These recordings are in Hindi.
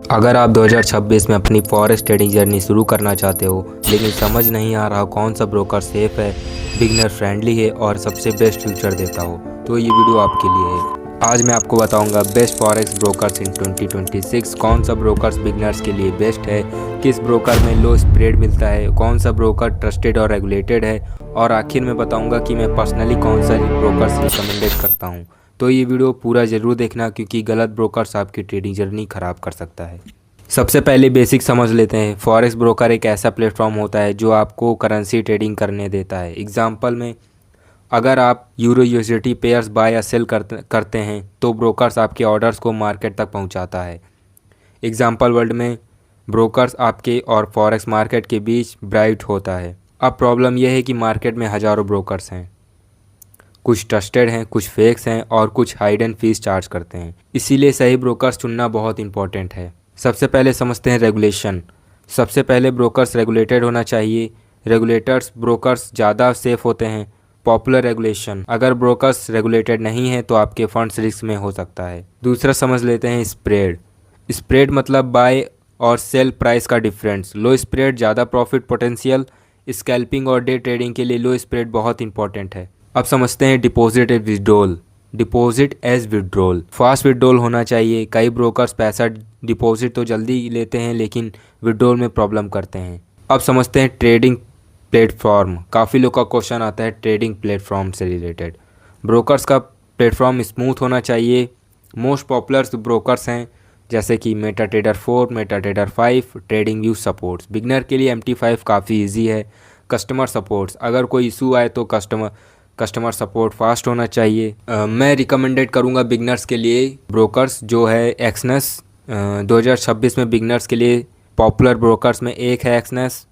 अगर आप 2026 में अपनी फॉरेक्स ट्रेडिंग जर्नी शुरू करना चाहते हो लेकिन समझ नहीं आ रहा कौन सा ब्रोकर सेफ है, बिगनर फ्रेंडली है और सबसे बेस्ट फ्यूचर देता हो, तो ये वीडियो आपके लिए है। आज मैं आपको बताऊंगा बेस्ट फॉरेक्स ब्रोकर्स इन 2026, कौन सा ब्रोकर्स बिगनर्स के लिए बेस्ट है, किस ब्रोकर में लो स्प्रेड मिलता है, कौन सा ब्रोकर ट्रस्टेड और रेगुलेटेड है, और आखिर में बताऊंगा कि मैं पर्सनली कौन सा ब्रोकर्स रिकमेंडेड करता हूँ। तो ये वीडियो पूरा ज़रूर देखना क्योंकि गलत ब्रोकर्स आपकी ट्रेडिंग जर्नी ख़राब कर सकता है। सबसे पहले बेसिक समझ लेते हैं। फॉरेक्स ब्रोकर एक ऐसा प्लेटफॉर्म होता है जो आपको करेंसी ट्रेडिंग करने देता है। एग्जांपल में अगर आप यूरो यूएसडी पेयर्स बाय या सेल करते हैं तो ब्रोकर्स आपके ऑर्डर्स को मार्केट तक पहुंचाता है। एग्जांपल वर्ल्ड में ब्रोकर्स आपके और फॉरेक्स मार्केट के बीच ब्राइट होता है। अब प्रॉब्लम यह है कि मार्केट में हज़ारों ब्रोकर्स हैं, कुछ ट्रस्टेड हैं, कुछ फेक्स हैं और कुछ हाइडन फीस चार्ज करते हैं। इसीलिए सही ब्रोकर्स चुनना बहुत इंपॉर्टेंट है। सबसे पहले समझते हैं रेगुलेशन। सबसे पहले ब्रोकर्स रेगुलेटेड होना चाहिए। रेगुलेटर्स ब्रोकर्स ज़्यादा सेफ होते हैं। पॉपुलर रेगुलेशन, अगर ब्रोकर्स रेगुलेटेड नहीं है तो आपके फंड्स रिस्क में हो सकता है। दूसरा समझ लेते हैं स्प्रेड। स्प्रेड मतलब बाय और सेल प्राइस का डिफरेंस। लो स्प्रेड ज़्यादा प्रॉफिट पोटेंशियल। स्कैल्पिंग और डे ट्रेडिंग के लिए लो स्प्रेड बहुत इंपॉर्टेंट है। अब समझते हैं deposit as withdrawal. Deposit as withdrawal, fast withdrawal होना चाहिए। कई ब्रोकर्स पैसा डिपॉजिट तो जल्दी लेते हैं लेकिन विड्रॉल में प्रॉब्लम करते हैं। अब समझते हैं ट्रेडिंग प्लेटफॉर्म। काफ़ी लोग का क्वेश्चन आता है ट्रेडिंग प्लेटफॉर्म से रिलेटेड। ब्रोकर्स का प्लेटफॉर्म स्मूथ होना चाहिए। मोस्ट पॉपुलर ब्रोकर्स हैं जैसे कि MetaTrader 4, MetaTrader 5, trading view supports. Beginner के लिए MT5 काफ़ी इजी है। कस्टमर सपोर्ट्स, अगर कोई इशू आए तो कस्टमर सपोर्ट फास्ट होना चाहिए। मैं रिकमेंडेड करूंगा बिगनर्स के लिए ब्रोकर्स जो है एक्सनेस। 2026 में बिगनर्स के लिए पॉपुलर ब्रोकर्स में एक है एक्सनेस।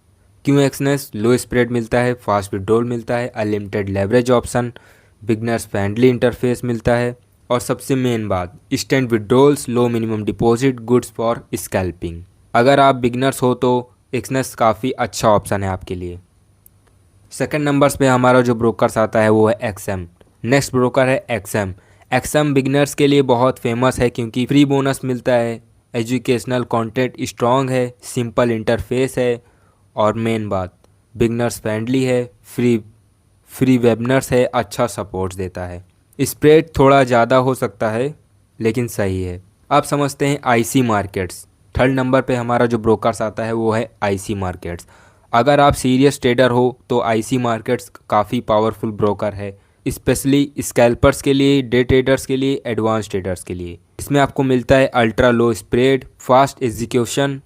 क्यों एक्सनेस? लो स्प्रेड मिलता है, फास्ट विड्रॉल मिलता है, unlimited leverage option, beginners friendly interface मिलता है और सबसे मेन बात instant withdrawals, low minimum deposit, goods for scalping. अगर आप बिगनर्स हो तो एक्सनेस काफ़ी अच्छा ऑप्शन है आपके लिए। सेकंड नंबर्स पे हमारा जो ब्रोकर्स आता है वो है एक्सएम। नेक्स्ट ब्रोकर है एक्सएम। एक्सएम बिगनर्स के लिए बहुत फेमस है क्योंकि फ्री बोनस मिलता है, एजुकेशनल कंटेंट स्ट्रॉन्ग है, सिंपल इंटरफेस है और मेन बात बिगनर्स फ्रेंडली है, फ्री वेबनर्स है, अच्छा सपोर्ट देता है। स्प्रेड थोड़ा ज़्यादा हो सकता है लेकिन सही है। अब समझते हैं आईसी मार्केट्स। थर्ड नंबर पे हमारा जो ब्रोकर्स आता है वो है आईसी मार्केट्स। अगर आप सीरियस ट्रेडर हो तो आईसी मार्केट्स काफ़ी पावरफुल ब्रोकर है, स्पेशली स्कैल्पर्स के लिए, डे ट्रेडर्स के लिए, एडवांस ट्रेडर्स के लिए। इसमें आपको मिलता है ultra low spread, fast execution,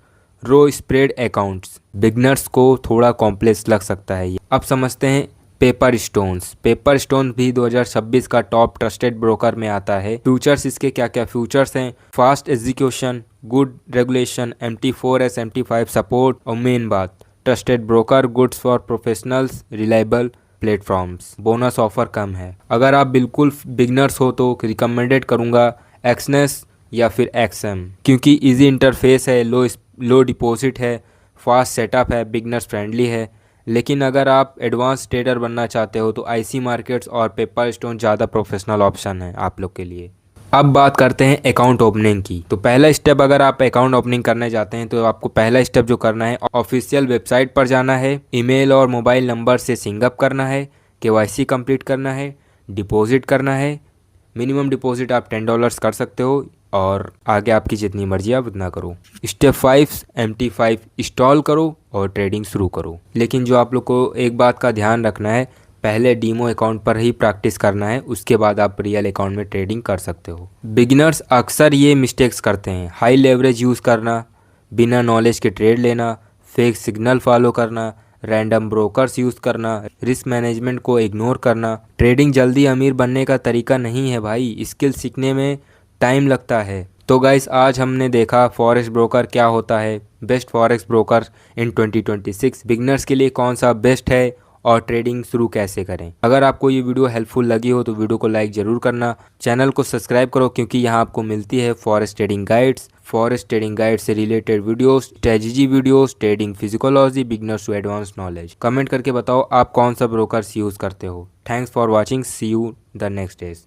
raw spread accounts. Beginners को थोड़ा कॉम्प्लेक्स लग सकता है ये। अब समझते हैं पेपर स्टोन्स। पेपर स्टोन भी 2026 का टॉप ट्रस्टेड ब्रोकर में आता है। फ्यूचर्स इसके क्या क्या फ्यूचर्स हैं? Fast execution, good regulation, MT4S, MT5 support और मेन बात trusted broker, goods for professionals, reliable platforms. Bonus offer कम है। अगर आप बिल्कुल बिगनर्स हो तो रिकमेंडेड करूंगा एक्सनेस या फिर एक्सएम क्योंकि इजी इंटरफेस है, लो डिपॉजिट है, फास्ट सेटअप है, बिगनर्स फ्रेंडली है। लेकिन अगर आप एडवांस ट्रेडर बनना चाहते हो तो आईसी मार्केट्स और पेपर स्टोन ज़्यादा प्रोफेशनल ऑप्शन है आप लोग के लिए। अब बात करते हैं अकाउंट ओपनिंग की। तो पहला स्टेप, अगर आप अकाउंट ओपनिंग करने जाते हैं तो आपको पहला स्टेप जो करना है, ऑफिशियल वेबसाइट पर जाना है, ईमेल और मोबाइल नंबर से सिंगअप करना है, KYC कंप्लीट करना है, डिपॉजिट करना है। मिनिमम डिपॉजिट आप $10 कर सकते हो और आगे आपकी जितनी मर्जी आप उतना करो। स्टेप 5, MT5 इंस्टॉल करो और ट्रेडिंग शुरू करो। लेकिन जो आप लोग को एक बात का ध्यान रखना है, पहले डीमो अकाउंट पर ही प्रैक्टिस करना है, उसके बाद आप रियल अकाउंट में ट्रेडिंग कर सकते हो। बिगिनर्स अक्सर ये मिस्टेक्स करते हैं, हाई लेवरेज यूज़ करना, बिना नॉलेज के ट्रेड लेना, फेक सिग्नल फॉलो करना, रैंडम ब्रोकर्स यूज़ करना, रिस्क मैनेजमेंट को इग्नोर करना। ट्रेडिंग जल्दी अमीर बनने का तरीका नहीं है भाई, स्किल सीखने में टाइम लगता है। तो गाइस आज हमने देखा फॉरेक्स ब्रोकर क्या होता है, best forex broker in 2026, beginners के लिए कौन सा बेस्ट है और ट्रेडिंग शुरू कैसे करें। अगर आपको ये वीडियो हेल्पफुल लगी हो तो वीडियो को लाइक ज़रूर करना, चैनल को सब्सक्राइब करो क्योंकि यहाँ आपको मिलती है फॉरेक्स ट्रेडिंग गाइड से related videos, strategy videos, trading psychology, beginners to advance knowledge. Comment करके बताओ आप कौन सा ब्रोकर्स यूज़ करते हो। Thanks for watching, see you the next days.